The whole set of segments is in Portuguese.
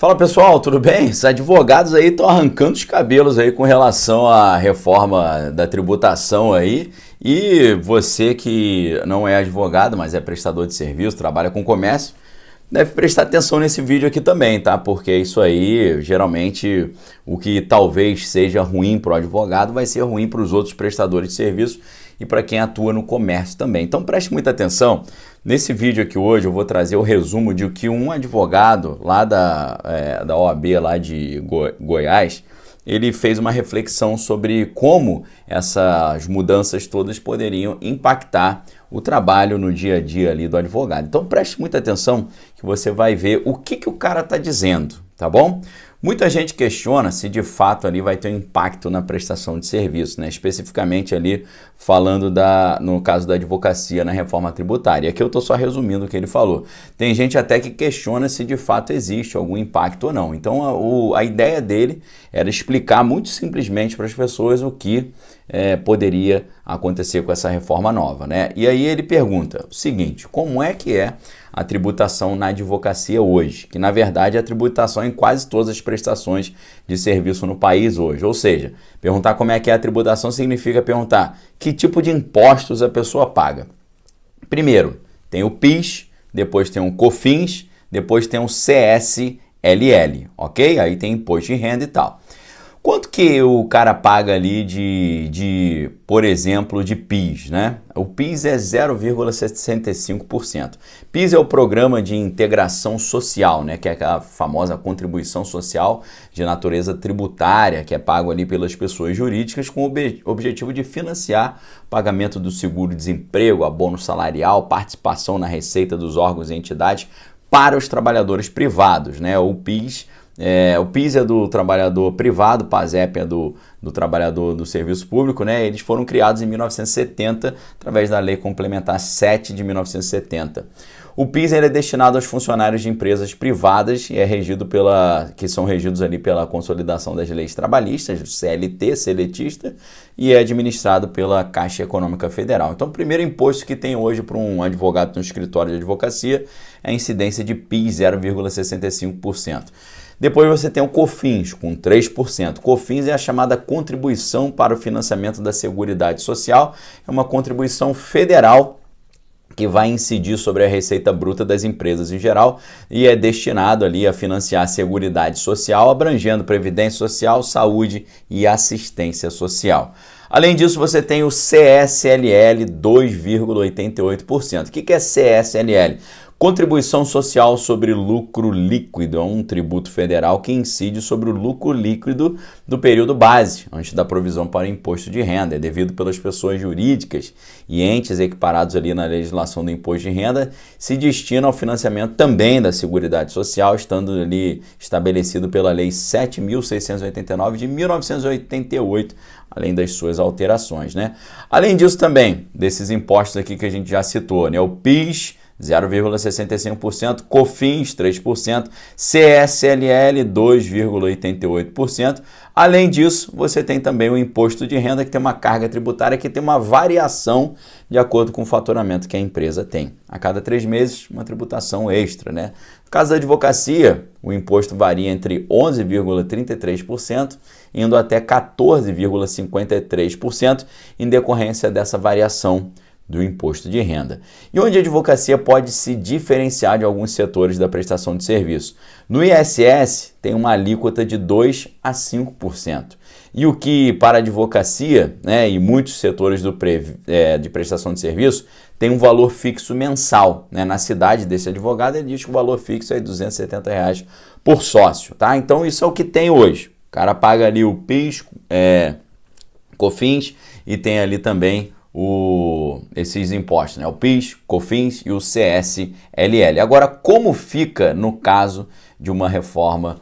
Fala pessoal, tudo bem? Os advogados aí estão arrancando os cabelos aí com relação à reforma da tributação aí. E você que não é advogado, mas é prestador de serviço, trabalha com comércio, deve prestar atenção nesse vídeo aqui também, tá? Porque isso aí, geralmente, o que talvez seja ruim para o advogado vai ser ruim para os outros prestadores de serviço e para quem atua no comércio também. Então preste muita atenção. Nesse vídeo aqui hoje eu vou trazer o resumo de que um advogado lá da OAB lá de Goiás, ele fez uma reflexão sobre como essas mudanças todas poderiam impactar o trabalho no dia a dia ali do advogado. Então preste muita atenção que você vai ver o que o cara está dizendo, tá bom? Muita gente questiona se de fato ali vai ter um impacto na prestação de serviço, né? Especificamente ali falando no caso da advocacia na reforma tributária. Aqui eu estou só resumindo o que ele falou. Tem gente até que questiona se de fato existe algum impacto ou não. Então a ideia dele era explicar muito simplesmente para as pessoas o que poderia acontecer com essa reforma nova, né? E aí ele pergunta o seguinte: como é que é a tributação na advocacia hoje? Que na verdade é a tributação em quase todas as prestações de serviço no país hoje. Ou seja, perguntar como é que é a tributação significa perguntar que tipo de impostos a pessoa paga. Primeiro tem o PIS, depois tem o COFINS, depois tem o CSLL, ok? Aí tem imposto de renda e tal. Quanto que o cara paga ali por exemplo, de PIS, né? O PIS é 0,65%. PIS é o Programa de Integração Social, né? Que é a famosa contribuição social de natureza tributária, que é pago ali pelas pessoas jurídicas com o objetivo de financiar o pagamento do seguro-desemprego, abono salarial, participação na receita dos órgãos e entidades para os trabalhadores privados, né? O PIS é do trabalhador privado, o PASEP é do trabalhador do serviço público, né? Eles foram criados em 1970 através da Lei Complementar 7 de 1970. O PIS é destinado aos funcionários de empresas privadas e que são regidos ali pela consolidação das leis trabalhistas, do CLT, seletista, e é administrado pela Caixa Econômica Federal. Então, o primeiro imposto que tem hoje para um advogado no escritório de advocacia é a incidência de PIS, 0,65%. Depois você tem o COFINS, com 3%. COFINS é a chamada Contribuição para o Financiamento da Seguridade Social. É uma contribuição federal que vai incidir sobre a receita bruta das empresas em geral e é destinado ali a financiar a Seguridade Social, abrangendo Previdência Social, Saúde e Assistência Social. Além disso, você tem o CSLL, 2,88%. O que é CSLL? Contribuição Social sobre Lucro Líquido, é um tributo federal que incide sobre o lucro líquido do período base, antes da provisão para imposto de renda. É devido pelas pessoas jurídicas e entes equiparados ali na legislação do imposto de renda, se destina ao financiamento também da Seguridade Social, estando ali estabelecido pela Lei 7.689 de 1988, além das suas alterações, né? Além disso também, desses impostos aqui que a gente já citou, né? O PIS, 0,65%, COFINS 3%, CSLL 2,88%. Além disso, você tem também o imposto de renda, que tem uma carga tributária que tem uma variação de acordo com o faturamento que a empresa tem. A cada 3 meses, uma tributação extra, né? No caso da advocacia, o imposto varia entre 11,33% indo até 14,53% em decorrência dessa variação do imposto de renda. E onde a advocacia pode se diferenciar de alguns setores da prestação de serviço? No ISS tem uma alíquota de 2 a 5%. E o que para a advocacia, né, e muitos setores de prestação de serviço, tem um valor fixo mensal, né? Na cidade desse advogado ele diz que o valor fixo é R$ 270 por sócio, tá? Então isso é o que tem hoje. O cara paga ali o PIS, COFINS e tem ali também esses impostos, né? O PIS, COFINS e o CSLL. Agora, como fica no caso de uma reforma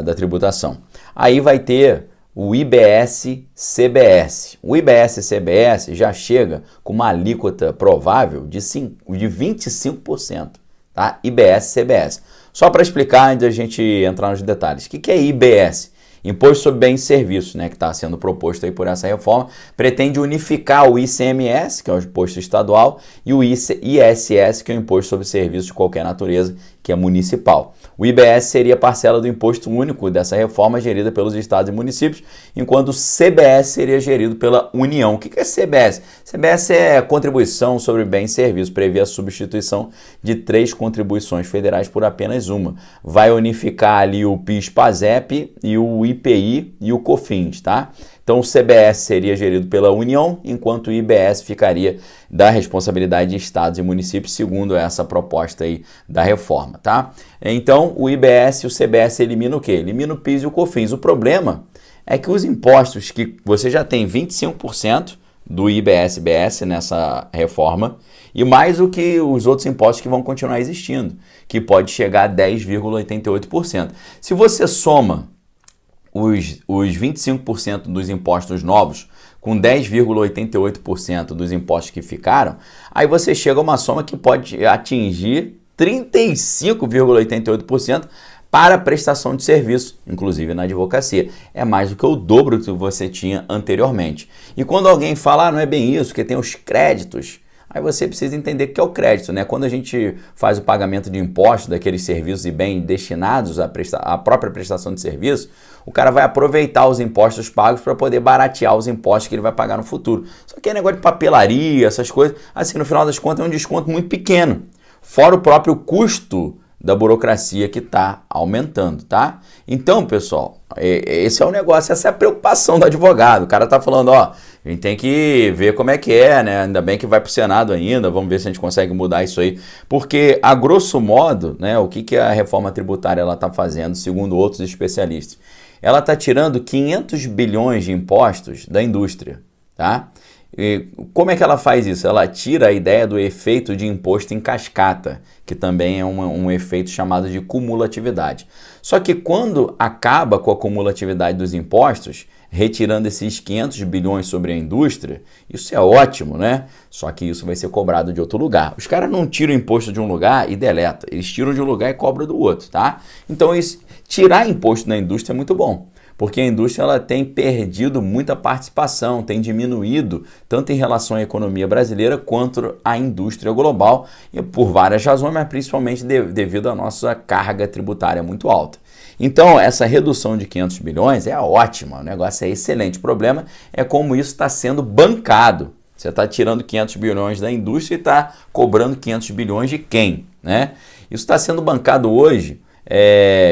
da tributação? Aí vai ter o IBS-CBS. O IBS-CBS já chega com uma alíquota provável de 25%, tá? IBS-CBS. Só para explicar antes da gente entrar nos detalhes. O que é IBS? Imposto sobre Bens e Serviços, né, que está sendo proposto aí por essa reforma, pretende unificar o ICMS, que é o imposto estadual, e o ISS, que é o imposto sobre serviços de qualquer natureza, que é municipal. O IBS seria parcela do imposto único dessa reforma gerida pelos estados e municípios, enquanto o CBS seria gerido pela União. O que é CBS? CBS é contribuição sobre bens e serviços, prevê a substituição de 3 contribuições federais por apenas uma. Vai unificar ali o PIS/PASEP e o IPI e o COFINS, tá? Então o CBS seria gerido pela União, enquanto o IBS ficaria da responsabilidade de estados e municípios, segundo essa proposta aí da reforma, tá? Então o IBS e o CBS eliminam o quê? Elimina o PIS e o COFINS. O problema é que os impostos que você já tem 25% do IBS-BS nessa reforma, e mais o que os outros impostos que vão continuar existindo, que pode chegar a 10,88%. Se você soma os 25% dos impostos novos com 10,88% dos impostos que ficaram, aí você chega a uma soma que pode atingir 35,88% para prestação de serviço, inclusive na advocacia. É mais do que o dobro que você tinha anteriormente. E quando alguém fala, não é bem isso, que tem os créditos, aí você precisa entender o que é o crédito, né? Quando a gente faz o pagamento de impostos daqueles serviços e bens destinados à própria prestação de serviço, o cara vai aproveitar os impostos pagos para poder baratear os impostos que ele vai pagar no futuro. Só que é negócio de papelaria, essas coisas, assim, no final das contas é um desconto muito pequeno, fora o próprio custo da burocracia que está aumentando, tá? Então, pessoal, esse é o negócio, essa é a preocupação do advogado. O cara tá falando, ó, a gente tem que ver como é que é, né? Ainda bem que vai pro Senado ainda, vamos ver se a gente consegue mudar isso aí. Porque, a grosso modo, né, o que a reforma tributária ela tá fazendo, segundo outros especialistas? Ela tá tirando 500 bilhões de impostos da indústria, tá? E como é que ela faz isso? Ela tira a ideia do efeito de imposto em cascata, que também é um efeito chamado de cumulatividade. Só que quando acaba com a cumulatividade dos impostos, retirando esses 500 bilhões sobre a indústria, isso é ótimo, né? Só que isso vai ser cobrado de outro lugar. Os caras não tiram imposto de um lugar e deletam, eles tiram de um lugar e cobram do outro, tá? Então, tirar imposto na indústria é muito bom. Porque a indústria ela tem perdido muita participação, tem diminuído tanto em relação à economia brasileira quanto à indústria global, e por várias razões, mas principalmente devido à nossa carga tributária muito alta. Então, essa redução de 500 bilhões é ótima, o negócio é excelente. O problema é como isso está sendo bancado. Você está tirando 500 bilhões da indústria e está cobrando 500 bilhões de quem, né? Isso está sendo bancado hoje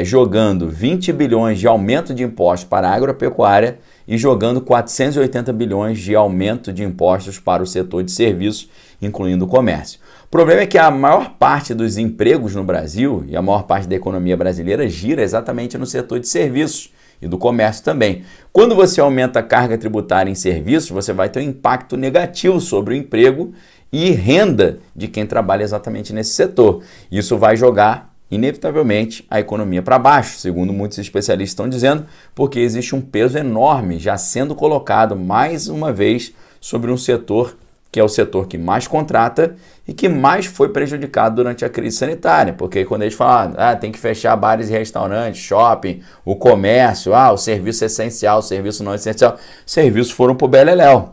jogando 20 bilhões de aumento de impostos para a agropecuária e jogando 480 bilhões de aumento de impostos para o setor de serviços, incluindo o comércio. O problema é que a maior parte dos empregos no Brasil e a maior parte da economia brasileira gira exatamente no setor de serviços e do comércio também. Quando você aumenta a carga tributária em serviços, você vai ter um impacto negativo sobre o emprego e renda de quem trabalha exatamente nesse setor. Isso vai jogar inevitavelmente a economia para baixo, segundo muitos especialistas estão dizendo, porque existe um peso enorme já sendo colocado mais uma vez sobre um setor que é o setor que mais contrata e que mais foi prejudicado durante a crise sanitária, porque quando eles falam, tem que fechar bares e restaurantes, shopping, o comércio, o serviço essencial, o serviço não essencial, serviços foram para o beleléu.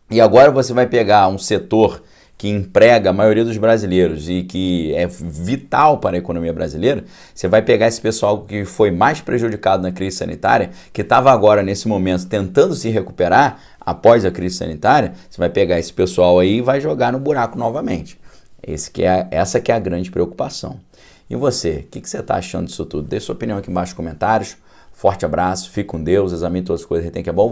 E agora você vai pegar um setor que emprega a maioria dos brasileiros e que é vital para a economia brasileira, você vai pegar esse pessoal que foi mais prejudicado na crise sanitária, que estava agora, nesse momento, tentando se recuperar após a crise sanitária, você vai pegar esse pessoal aí e vai jogar no buraco novamente. Essa que é a grande preocupação. E você, o que você está achando disso tudo? Deixe sua opinião aqui embaixo nos comentários. Forte abraço, fique com Deus, examine todas as coisas que tem que é bom.